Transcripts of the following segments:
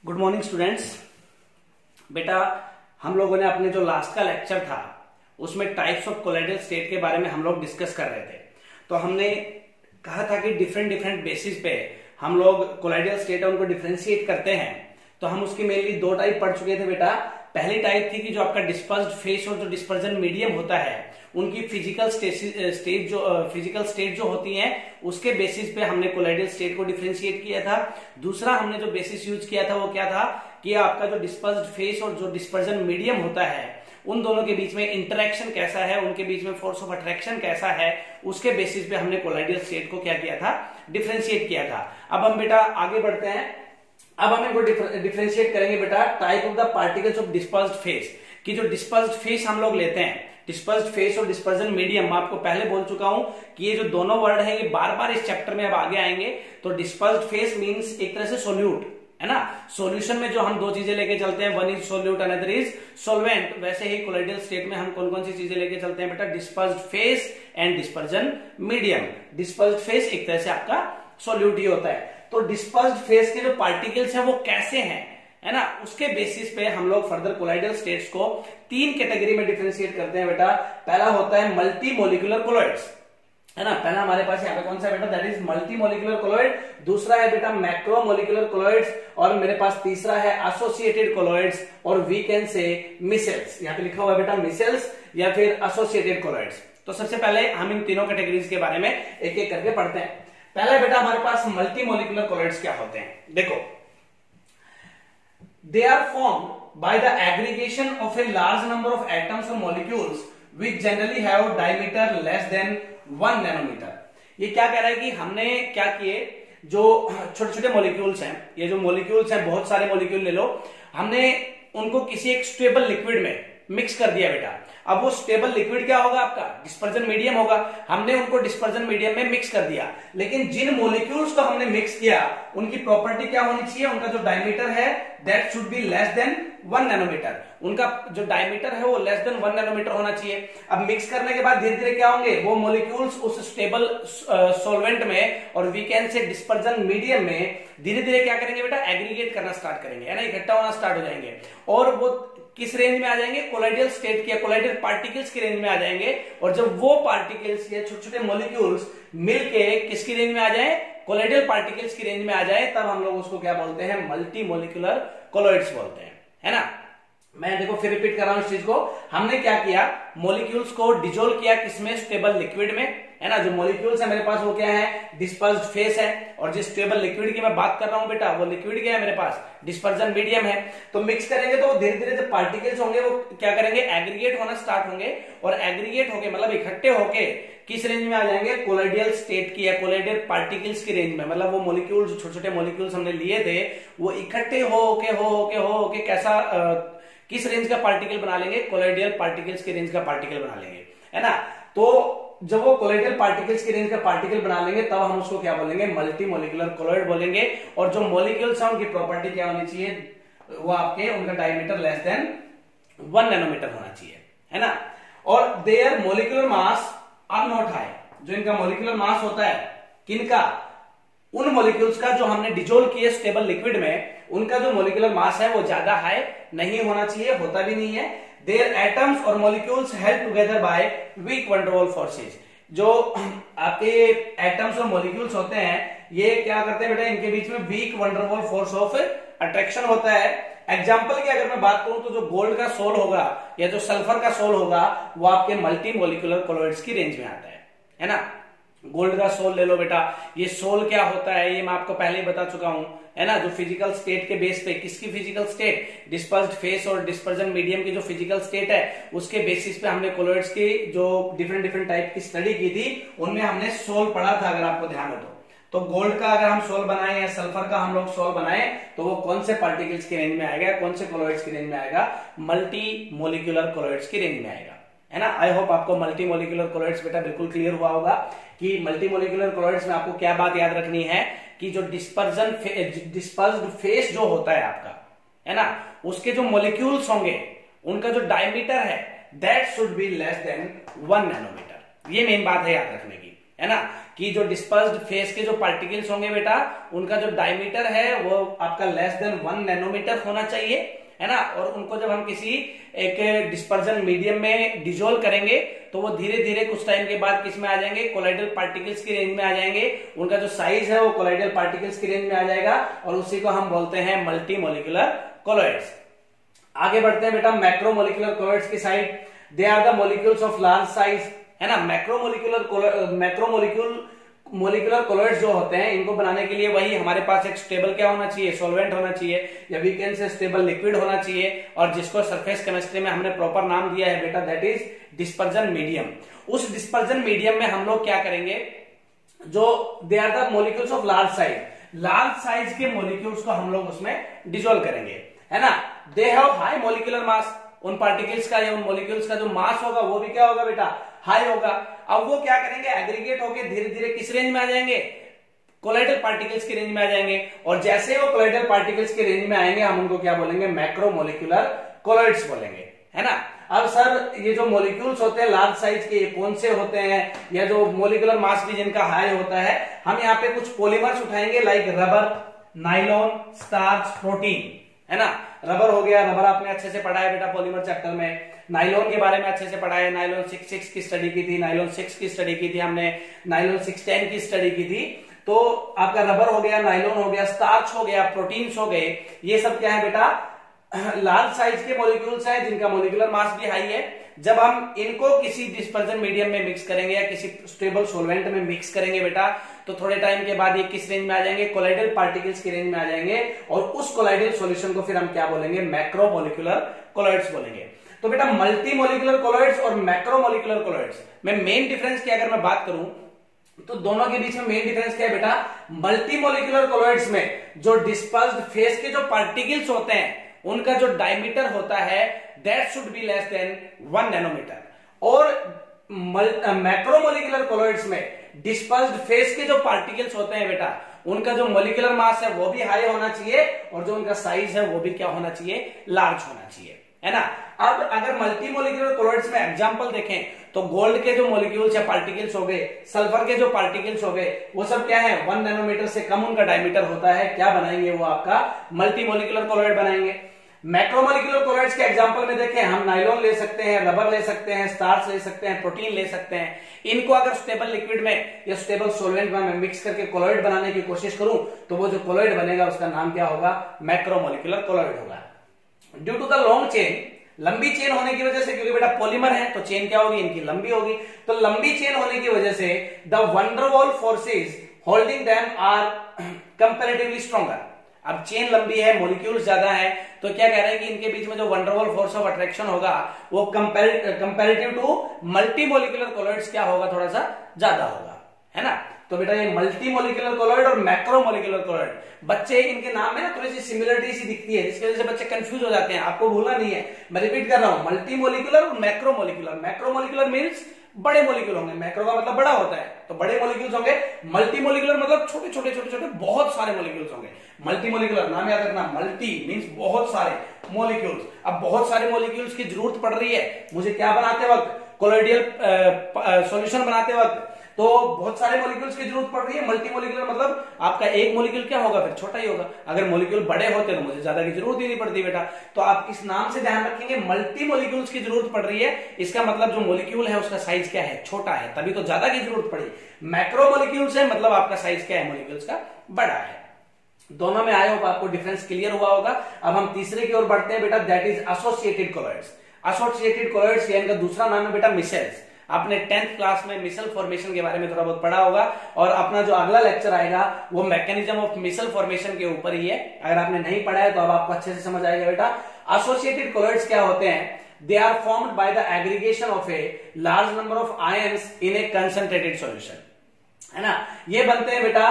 Good morning students. बेटा, हम लोगों ने अपने जो लास्ट का लेक्चर था उसमें टाइप्स ऑफ कोलाइडल स्टेट के बारे में हम लोग डिस्कस कर रहे थे। तो हमने कहा था कि डिफरेंट डिफरेंट बेसिस पे हम लोग कोलाइडल स्टेट उनको डिफरेंशिएट करते हैं। तो हम उसकी मेनली दो टाइप पढ़ चुके थे बेटा। पहली टाइप थी कि जो आपका डिस्पर्स्ड फेस और जो डिस्पर्जन मीडियम होता है उनकी फिजिकल स्टेट जो होती है उसके बेसिस पे हमने कोलाइडल स्टेट को डिफरेंशिएट किया था। दूसरा हमने जो बेसिस यूज किया था वो क्या था कि आपका जो डिस्पर्स्ड फेस और जो डिस्पर्जन मीडियम होता है उन दोनों के बीच में इंटरेक्शन कैसा है, उनके बीच में फोर्स ऑफ अट्रैक्शन कैसा है, उसके बेसिस पे हमने कोलाइडल स्टेट को क्या किया था, डिफरेंशिएट किया था। अब हम बेटा आगे बढ़ते हैं। अब हम इनको डिफरेंशिएट करेंगे बेटा type of the particles of dispersed phase. कि जो डिस्पर्स्ड फेस हम लोग लेते हैं, डिस्पर्स्ड फेस और डिस्पर्जन मीडियम, मैं आपको पहले बोल चुका हूं कि ये जो दोनों वर्ड है ये बार बार इस चैप्टर में अब आगे आएंगे। तो डिस्पर्स्ड फेस मींस एक तरह से सोल्यूट है ना। सॉल्यूशन में जो हम दो चीजें लेके चलते हैं, one is solute another is solvent, वैसे ही कोलाइडल स्टेट में हम कौन कौन सी चीजें लेके चलते हैं बेटा, dispersed phase and dispersion medium. Dispersed phase एक तरह से आपका सोल्यूट ही होता है। तो डिस्पर्स्ड फेस के जो पार्टिकल्स हैं वो कैसे हैं, है ना, उसके बेसिस पे हम लोग फर्दर कोलाइडल स्टेट्स को तीन कैटेगरी में डिफरेंशिएट करते हैं बेटा। पहला होता है मल्टी मोलिकुलर कोलॉइड्स, है ना। पहला हमारे पास यहाँ पे कौन सा है बेटा, that is multi molecular colloid. दूसरा है बेटा मैक्रो मोलिकुलर कोलॉइड्स और मेरे पास तीसरा है एसोसिएटेड कोलॉइड्स और वी कैन से मिसेल्स। यहाँ पे लिखा हुआ है बेटा मिसेल्स या फिर एसोसिएटेड कोलॉइड्स। तो सबसे पहले हम इन तीनों कैटेगरीज के बारे में एक एक करके पढ़ते हैं। पहला बेटा हमारे पास मल्टी मोलिकुलर कोलॉइड्स क्या होते हैं, देखो। They are formed by the aggregation of a large number of atoms or molecules which generally have diameter less than 1 nanometer। ये क्या कह रहा है कि हमने क्या किए, जो छोटे छोटे मॉलिक्यूल्स हैं, ये जो मॉलिक्यूल्स हैं बहुत सारे मॉलिक्यूल ले लो, हमने उनको किसी एक स्टेबल लिक्विड में मिक्स कर दिया बेटा। अब वो स्टेबल लिक्विड क्या होगा आपका, डिस्पर्जन मीडियम होगा। हमने उनको डिस्पर्जन मीडियम में मिक्स कर दिया, लेकिन जिन मॉलिक्यूल्स को हमने मिक्स किया उनकी प्रॉपर्टी क्या होनी चाहिए, उनका जो डायमीटर है that should be less than 1 nanometre. उनका जो डायमीटर है वो लेस देन 1 नैनोमीटर होना चाहिए। अब मिक्स करने के बाद धीरे धीरे क्या होंगे, वो मॉलिक्यूल्स उस स्टेबल सॉल्वेंट में और we can say dispersion medium में धीरे धीरे क्या करेंगे बेटा, एग्रीगेट करना स्टार्ट करेंगे, है ना, इकट्ठा होना स्टार्ट हो जाएंगे। और वो किस रेंज में आ जाएंगे, कोलाइडल स्टेट के कोलाइडल पार्टिकल्स की रेंज में आ जाएंगे। और जब वो पार्टिकल्स या छोटे छोटे मॉलिक्यूल्स मिलके किसकी रेंज में आ जाए, कोलाइडल पार्टिकल्स की रेंज में आ जाए, तब हम लोग उसको क्या बोलते हैं, मल्टी मोलिकुलर कोलॉइड्स बोलते हैं, है ना। मैं देखो फिर रिपीट कर रहा हूं इस चीज को। हमने क्या किया, मॉलिक्यूल्स को डिजोल्व किया किसमें, स्टेबल लिक्विड में, है ना। जो मॉलिक्यूल्स है मेरे पास वो क्या है, डिस्पर्स्ड फेस है। और जिस स्टेबल लिक्विड की मैं बात कर रहा हूं बेटा, वो लिक्विड क्या है मेरे पास, डिस्पर्जन मीडियम है। तो मिक्स करेंगे तो धीरे धीरे जो पार्टिकल्स होंगे वो क्या करेंगे, एग्रीगेट होना स्टार्ट होंगे। और एग्रीगेट होके मतलब इकट्ठे होके किस रेंज में आ जाएंगे, कोलाइडल स्टेट की या कोलाइडल पार्टिकल्स की रेंज में। मतलब वो मॉलिक्यूल्स, छोटे छोटे मॉलिक्यूल्स हमने लिए थे, वो इकट्ठे हो के कैसा किस रेंज का पार्टिकल बना लेंगे, कोलाइडल पार्टिकल्स के रेंज का पार्टिकल बना लेंगे, है ना। तो जब वो कोलाइडल पार्टिकल्स की रेंज का पार्टिकल बना लेंगे तब हम उसको क्या बोलेंगे, मल्टी मोलिकुलर कोलॉइड बोलेंगे। और जो मॉलिक्यूल्स हैं उनकी प्रॉपर्टी क्या होनी चाहिए, वो आपके उनका डायमीटर लेस देन 1 नैनोमीटर होना चाहिए, है ना। और their molecular mass are not high. जो इनका मोलिकुलर मास होता है किनका, उन मॉलिक्यूल्स का जो हमने डिजोल्व किए स्टेबल लिक्विड में, उनका जो मोलिकुलर मास है वो ज्यादा हाई नहीं होना चाहिए, होता भी नहीं है। देयर एटम्स और molecules held together by weak van der Waals forces. जो आपके एटम्स और मॉलिक्यूल्स होते हैं ये क्या करते हैं बेटा, इनके बीच में weak van der Waals force of attraction होता है। एग्जाम्पल की अगर मैं बात करूं तो जो गोल्ड का सोल होगा या जो सल्फर का सोल होगा वो आपके मल्टी मोलिकुलर कोलॉइड्स की रेंज में आता है ना। गोल्ड का सोल ले लो बेटा, ये सोल क्या होता है ये मैं आपको पहले ही बता चुका हूं, है ना। जो फिजिकल स्टेट के बेस पे, किसकी फिजिकल स्टेट, डिस्पर्स्ड फेस और डिस्पर्जन मीडियम की जो फिजिकल स्टेट है उसके बेसिस पे हमने कोलॉइड्स की जो डिफरेंट डिफरेंट टाइप की स्टडी की थी, उनमें हमने सोल पढ़ा था, अगर आपको ध्यान हो तो गोल्ड का अगर हम सोल बनाए या सल्फर का हम लोग सोल बनाए तो वो कौन से पार्टिकल्स की रेंज में आएगा, कौन से कोलॉइड्स की रेंज में आएगा, मल्टी मोलिकुलर कोलॉइड्स की रेंज में आएगा, है ना। आई होप आपको मल्टी मोलिकुलर कोलॉइड्स बेटा बिल्कुल क्लियर हुआ होगा कि मल्टी मोलिकुलर कोलॉइड्स में आपको क्या बात याद रखनी है कि जो डिस्पर्स्ड फेस जो होता है आपका, है ना, उसके जो मॉलिक्यूल्स होंगे उनका जो डायमीटर है that should be less than 1 nanometre. ये मेन बात है याद रखने की, है ना, कि जो डिस्पर्स्ड फेस के जो पार्टिकल्स होंगे बेटा उनका जो डायमीटर है वो आपका लेस देन 1 नैनोमीटर होना चाहिए, है ना। और उनको जब हम किसी एक डिस्पर्जन मीडियम में डिजोल्व करेंगे तो वो धीरे धीरे कुछ टाइम के बाद किस में आ जाएंगे, कोलाइडल पार्टिकल्स की रेंज में आ जाएंगे। उनका जो साइज है वो कोलाइडल पार्टिकल्स की रेंज में आ जाएगा और उसी को हम बोलते हैं मल्टी मोलिकुलर कोलॉइड्स। आगे बढ़ते हैं बेटा मैक्रोमोलिकुलर कोलॉइड्स की side. They are the molecules of large size, है ना। मोलिकुलर कोलॉइड्स जो होते हैं इनको बनाने के लिए वही हमारे पास एक स्टेबल क्या होना चाहिए, सॉल्वेंट होना चाहिए, या we can say stable liquid होना चाहिए, और जिसको सरफेस केमिस्ट्री में हमने प्रॉपर नाम दिया है बेटा दैट इज डिस्पर्जन मीडियम। उस डिस्पर्जन मीडियम में हम लोग क्या करेंगे, जो they are the molecules of large size, large size के मोलिक्यूल्स को हम लोग उसमें डिसॉल्व करेंगे, है ना। They have high molecular mass, उन पार्टिकल्स का या उन मोलिक्यूल्स का जो मास होगा वो भी क्या होगा बेटा, हाई होगा। अब वो क्या करेंगे, एग्रीगेट होकर धीरे धीरे किस रेंज में आ जाएंगे, कोलाइडल पार्टिकल्स की रेंज में आ जाएंगे। और जैसे वो कोलाइडल पार्टिकल्स की रेंज में आएंगे हम उनको क्या बोलेंगे, मैक्रोमोलिकुलर कोलॉइड्स बोलेंगे, है ना। अब सर ये जो मोलिक्यूल्स होते हैं लार्ज साइज के, ये कौन से होते हैं, या जो मोलिकुलर मास भी जिनका हाई होता है, हम यहाँ पे कुछ पॉलीमर्स उठाएंगे like rubber, nylon, starch, protein, है ना। रबर हो गया, रबर आपने अच्छे से पढ़ा है बेटा पॉलीमर चैप्टर में। नाइलॉन के बारे में अच्छे से पढ़ा है, नाइलॉन 6 की स्टडी की थी, नाइलॉन 6 की स्टडी की थी हमने, नाइलॉन 610 की स्टडी की थी। तो आपका रबर हो गया, नाइलॉन हो गया, स्टार्च हो गया, प्रोटीन्स हो गए, ये सब क्या है बेटा, लार्ज साइज के मॉलिक्यूल्स हैं जिनका मॉलिक्यूलर मास भी हाई है। जब हम इनको किसी डिस्पर्जन मीडियम में मिक्स करेंगे या किसी स्टेबल सॉल्वेंट में मिक्स करेंगे बेटा, तो थोड़े टाइम के बाद ये किस रेंज में आ जाएंगे, कोलाइडल पार्टिकल्स की रेंज में आ जाएंगे। और उस कोलाइडल सॉल्यूशन को फिर हम क्या बोलेंगे, मैक्रोमोलिकुलर कोलॉइड्स बोलेंगे। तो बेटा मल्टी मोलिकुलर कोलॉइड्स और मैक्रोमोलिकुलर कोलॉइड्स में मेन डिफरेंस की अगर मैं बात करूं तो दोनों के बीच में मेन डिफरेंस क्या है बेटा, मल्टी मोलिकुलर कोलॉइड्स में जो डिस्पर्स्ड फेस के जो पार्टिकल्स होते हैं उनका जो डायमीटर होता है that should be less than 1 nanometre. और मैक्रोमोलिकुलर कोलॉइड्स में डिस्पर्स्ड फेस के जो पार्टिकल्स होते हैं बेटा उनका जो मोलिकुलर मास है वो भी हाई होना चाहिए और जो उनका साइज है वो भी क्या होना चाहिए, लार्ज होना चाहिए, है ना। अब अगर मल्टी मोलिकुलर कोलॉइड्स में एग्जांपल देखें तो गोल्ड के जो मोलिक्यूल्स या पार्टिकल्स हो गए, सल्फर के जो पार्टिकल्स हो गए, वो सब क्या है 1 नैनोमीटर से कम उनका डायमीटर होता है। क्या बनाएंगे वो आपका मल्टी मोलिकुलर कोलॉइड बनाएंगे। मैक्रोमोलिकुलर कोलॉइड्स के एग्जांपल में देखें हम नाइलॉन ले सकते हैं, रबर ले सकते हैं, स्टार्च ले सकते हैं, प्रोटीन ले सकते हैं। इनको अगर स्टेबल लिक्विड में या स्टेबल सॉल्वेंट में मैं मिक्स करके कोलॉइड बनाने की कोशिश करूं तो वो जो कोलॉइड बनेगा उसका नाम क्या होगा, मैक्रोमोलिकुलर कोलॉइड होगा। Due to the long chain, लंबी चेन होने की वजह से, क्योंकि बेटा पॉलीमर है तो चेन क्या होगी, इनकी लंबी होगी, तो लंबी चेन होने की वजह से the van der Waals forces holding them are comparatively stronger. अब चेन लंबी है, मॉलिक्यूल्स ज्यादा है, तो क्या कह रहे हैं कि इनके बीच में जो van der Waals force of attraction होगा वो comparative to multi molecular colloids क्या होगा, थोड़ा सा ज्यादा होगा, है ना। तो बेटा ये मल्टी मोलिकुलर कोलॉइड और मैक्रोमोलिकुलर कोलॉइड, बच्चे इनके नाम में ना थोड़ी सी सिमिलरिटी सी दिखती है जिसकी वजह से बच्चे कंफ्यूज हो जाते हैं। आपको भूलना नहीं है, मैं रिपीट कर रहा हूं, मल्टी मोलिकुलर और मैक्रोमोलिकुलर। मैक्रोमोलिकुलर मींस बड़े मोलिक्यूल होंगे, मैक्रो का मतलब बड़ा होता है, तो बड़े मोलिक्यूल्स होंगे। मल्टी मोलिकुलर मतलब छोटे छोटे छोटे छोटे बहुत सारे मोलिक्यूल्स होंगे। मल्टी मोलिकुलर नाम याद रखना, मल्टी मींस बहुत सारे मोलिक्यूल्स। अब बहुत सारे मोलिक्यूल्स की जरूरत पड़ रही है मुझे क्या बनाते वक्त, कोलॉइडल सॉल्यूशन बनाते वक्त, तो बहुत सारे मॉलिक्यूल्स की जरूरत पड़ रही है। मल्टी मोलिकुलर मतलब आपका एक मॉलिक्यूल क्या होगा, फिर छोटा ही होगा। अगर मॉलिक्यूल बड़े होते तो मुझे ज्यादा की जरूरत ही नहीं पड़ती बेटा। तो आप इस नाम से ध्यान रखेंगे, मल्टी मॉलिक्यूल्स की जरूरत पड़ रही है, इसका मतलब जो मॉलिक्यूल है उसका साइज क्या है, छोटा है, तभी तो ज्यादा की जरूरत पड़ी। मैक्रो मॉलिक्यूल्स है मतलब आपका साइज क्या है, मॉलिक्यूल्स का बड़ा है। दोनों में आए हो आपको डिफरेंस क्लियर हुआ होगा। अब हम तीसरे की ओर बढ़ते हैं बेटा, that is associated colloids. Associated colloids इनका दूसरा नाम है बेटा मिसेल्स। आपने 10th क्लास में मिसल फॉर्मेशन के बारे में थोड़ा बहुत पढ़ा होगा और अपना जो अगला लेक्चर आएगा वो मैकेनिज्म ऑफ मिसल फॉर्मेशन के ऊपर ही है। अगर आपने नहीं पढ़ा है तो अब आपको अच्छे से समझ आएगा बेटा। एसोसिएटेड कोलॉइड्स क्या होते हैं, they are formed by the aggregation of a large number of ions in a concentrated solution, है ना। ये बनते हैं बेटा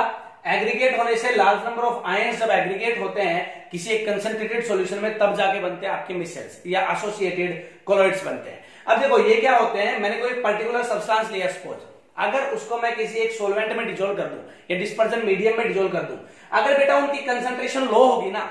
एग्रीगेट होने से, लार्ज नंबर ऑफ आयंस जब एग्रीगेट होते हैं किसी एक कंसंट्रेटेड सॉल्यूशन में तब जाके बनते हैं आपके मिसेल्स या एसोसिएटेड कोलॉइड्स बनते हैं। अब देखो ये क्या होते हैं, मैंने कोई पर्टिकुलर सब्सटेंस लिया सपोज, अगर उसको मैं किसी एक सॉल्वेंट में डिसॉल्व कर दूं या डिस्पर्जन मीडियम में डिसॉल्व कर दूं, अगर बेटा उनकी कंसंट्रेशन लो होगी ना,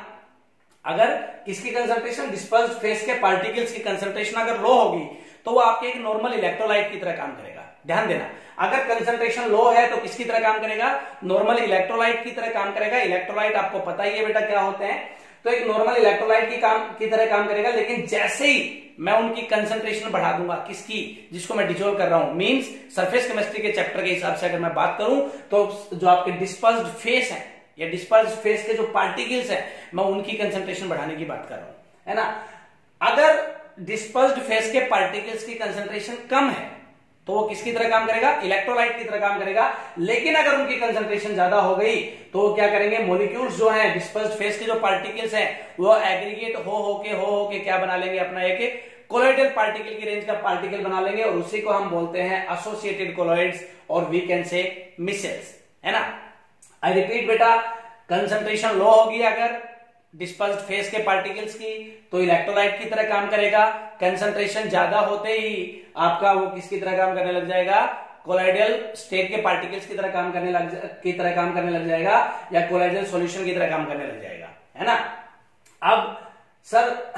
अगर किसकी कंसंट्रेशन, डिस्पर्स्ड फेस के पार्टिकल्स की कंसंट्रेशन अगर लो होगी तो वो आपके एक नॉर्मल इलेक्ट्रोलाइट की तरह काम करेगा। ध्यान देना, अगर कंसंट्रेशन लो है तो किसकी तरह काम करेगा, नॉर्मल इलेक्ट्रोलाइट की तरह काम करेगा। इलेक्ट्रोलाइट आपको पता ही है बेटा क्या होते हैं, तो एक नॉर्मल इलेक्ट्रोलाइट की तरह काम करेगा। लेकिन जैसे ही मैं उनकी कंसंट्रेशन बढ़ा दूंगा, किसकी, जिसको मैं डिसॉल्व कर रहा हूं, मींस सरफेस केमिस्ट्री के चैप्टर के हिसाब से अगर मैं बात करूं तो जो आपके डिस्पर्स्ड फेस है या डिस्पर्स्ड फेस के जो पार्टिकल्स हैं, मैं उनकी कंसंट्रेशन बढ़ाने की बात कर रहा हूं, है ना। अगर डिस्पर्स्ड फेस के पार्टिकल्स की कंसंट्रेशन कम है तो वो किसकी तरह काम करेगा, इलेक्ट्रोलाइट की तरह काम करेगा। लेकिन अगर उनकी कंसंट्रेशन ज्यादा हो गई तो वो क्या करेंगे, मॉलिक्यूल्स जो हैं, डिस्पर्स्ड फेस के जो पार्टिकल्स हैं, वो एग्रीगेट हो के क्या बना लेंगे, अपना एक कोलॉइडल पार्टिकल की रेंज का पार्टिकल बना लेंगे, और उसी को हम बोलते हैं एसोसिएटेड कोलॉइड्स, और वी कैन से मिसेल्स, है ना। आई रिपीट बेटा, कंसंट्रेशन लो होगी अगर डिस्पर्स्ड फेस के पार्टिकल्स की तो इलेक्ट्रोलाइट की तरह काम करेगा। कंसंट्रेशन ज्यादा होते ही आपका वो किसकी तरह काम करने लग जाएगा, कोलॉइडल स्टेट के पार्टिकल्स की तरह काम करने लग जाएगा, या कोलॉइडल सॉल्यूशन की तरह काम करने लग जाएगा, है ना। अब सर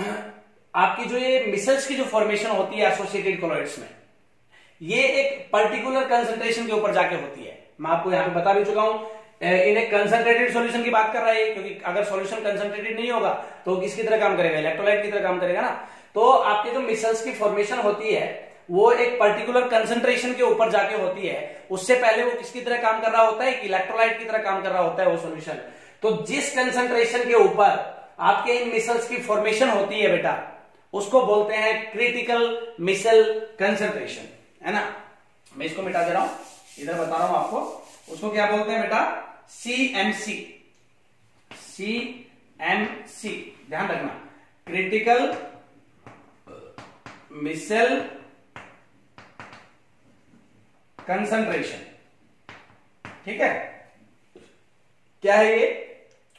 आपकी जो ये मिसल्स की जो फॉर्मेशन होती है एसोसिएटेड कोलॉइड्स में, ये एक पर्टिकुलर कंसंट्रेशन के ऊपर जाके होती है। मैं आपको यहां पे बता भी चुका हूं, इन एक कंसंट्रेटेड सॉल्यूशन की बात कर रहा है, क्योंकि अगर सॉल्यूशन कंसंट्रेटेड नहीं होगा तो किसकी तरह काम करेगा, इलेक्ट्रोलाइट की तरह काम करेगा ना। तो आपके जो मिसल्स की फॉर्मेशन होती है वो एक पर्टिकुलर कंसंट्रेशन के ऊपर जाके होती है, उससे पहले वो किसकी तरह काम कर रहा होता है, इलेक्ट्रोलाइट की तरह काम कर रहा होता है वो सॉल्यूशन। तो जिस कंसंट्रेशन के ऊपर आपके इन मिसल्स की फॉर्मेशन होती है बेटा, उसको बोलते हैं क्रिटिकल मिसल कंसंट्रेशन, है ना। मैं इसको मिटा दे रहा हूं, इधर बता रहा हूं आपको, उसको क्या बोलते हैं बेटा, CMC, ध्यान रखना, क्रिटिकल मिसल कंसंट्रेशन, ठीक है। क्या है ये,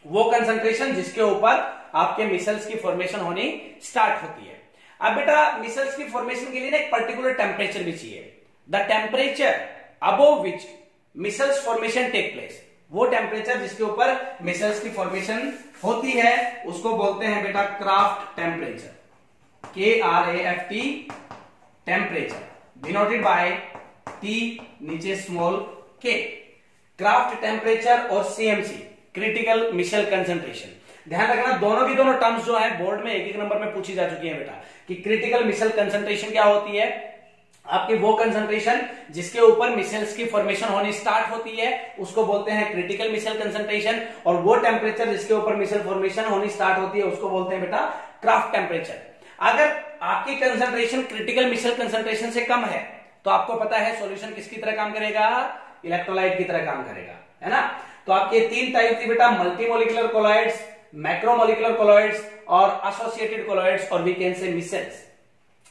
वो कंसंट्रेशन जिसके ऊपर आपके मिसल्स की फॉर्मेशन होनी स्टार्ट होती है। अब बेटा मिसल्स की फॉर्मेशन के लिए ना एक पर्टिकुलर टेम्परेचर भी चाहिए, the temperature above which micelles formation take place. वो टेम्परेचर जिसके ऊपर मिसल्स की फॉर्मेशन होती है उसको बोलते हैं बेटा craft temperature, KRAFT temperature, denoted by T नीचे स्मॉल k। क्राफ्ट टेम्परेचर और CMC क्रिटिकल मिसल कंसंट्रेशन, ध्यान रखना दोनों की दोनों टर्म्स जो है बोर्ड में एक नंबर में पूछी जा चुकी है बेटा, कि क्रिटिकल मिसल कंसंट्रेशन क्या होती है, आपकी वो कंसंट्रेशन जिसके ऊपर मिसल्स की फॉर्मेशन होनी स्टार्ट होती है उसको बोलते हैं क्रिटिकल मिसल कंसंट्रेशन, और वो टेम्परेचर जिसके ऊपर मिसल फॉर्मेशन होनी स्टार्ट होती है उसको बोलते हैं बेटा क्राफ्ट टेम्परेचर। अगर आपकी कंसंट्रेशन क्रिटिकल मिसल कंसंट्रेशन से कम है तो आपको पता है सॉल्यूशन किसकी तरह काम करेगा, इलेक्ट्रोलाइट की तरह काम करेगा, है ना। तो आपके तीन टाइप थी बेटा, मल्टीमोलिकुलर कोलॉइड्स, मैक्रोमोलिकुलर कोलॉइड्स और एसोसिएटेड कोलॉइड्स, और वी कैन से मिसल्स,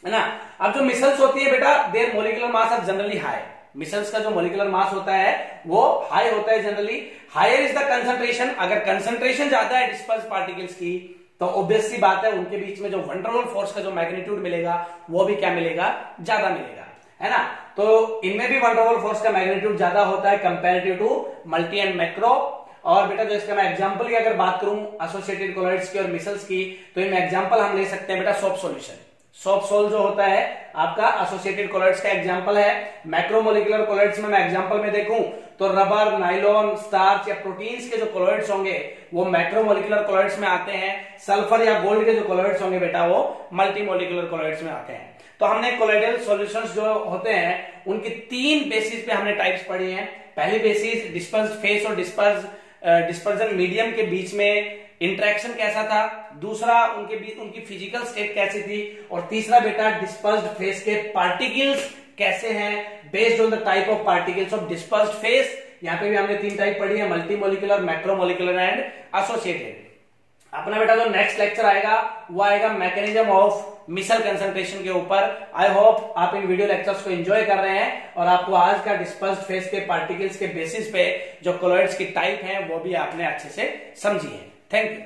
है ना। अब जो मिसल्स होती है बेटा, their molecular mass are generally high. Micelles का जो मोलिकुलर मास होता है वो हाई होता है generally. Higher is the concentration, अगर कंसंट्रेशन ज्यादा है डिस्पर्स पार्टिकल्स की तो ऑब्वियस सी बात है उनके बीच में जो वंडरवॉल फोर्स का जो मैग्नीट्यूड मिलेगा वो भी क्या मिलेगा, ज्यादा मिलेगा, है ना। तो इनमें भी वंडरवॉल फोर्स का मैग्नीट्यूड ज्यादा होता है comparative to multi and macro. और बेटा जो इसका मैं एग्जांपल की अगर बात करूं एसोसिएटेड कोलॉइड्स की और मिसल्स की, तो इनमें एग्जांपल हम ले सकते हैं बेटा सोप सॉल्यूशन। सोप सोल जो होता है आपका एसोसिएटेड कोलॉइड्स का एग्जांपल है। मैक्रोमोलिकुलर कोलॉइड्स में मैं एग्जांपल में देखूं तो रबर, नाइलॉन, स्टार्च या प्रोटीन्स के जो कोलॉइड्स होंगे वो मैक्रोमोलिकुलर कोलॉइड्स में आते हैं। सल्फर या गोल्ड के जो कोलॉइड्स होंगे बेटा वो मल्टीमोलिकुलर कोलॉइड्स में आते हैं। तो हमने कोलॉइडल सॉल्यूशंस जो होते हैं उनकी तीन बेसिस पे हमने टाइप्स पढ़ी हैं। पहली बेसिस डिस्पर्स्ड फेस और डिस्पर्जन मीडियम के बीच में इंटरेक्शन कैसा था, दूसरा उनके बीच उनकी फिजिकल स्टेट कैसी थी, और तीसरा बेटा डिस्पर्स्ड फेस के पार्टिकल्स कैसे हैं based on the type of particles of dispersed phase. यहां पे भी हमने तीन टाइप पढ़ी है, मल्टीमोलिकुलर, मैक्रोमोलिकुलर एंड एसोसिएटेड। अपना बेटा जो नेक्स्ट लेक्चर आएगा वो आएगा मैकेनिज्म ऑफ मिसल कंसंट्रेशन के ऊपर। आई होप आप इन वीडियो लेक्चर्स को एंजॉय कर रहे हैं और आपको आज का डिस्पर्स्ड फेस के पार्टिकल्स के बेसिस पे जो कोलॉइड्स की टाइप है वो भी आपने अच्छे से समझी है। Thank you.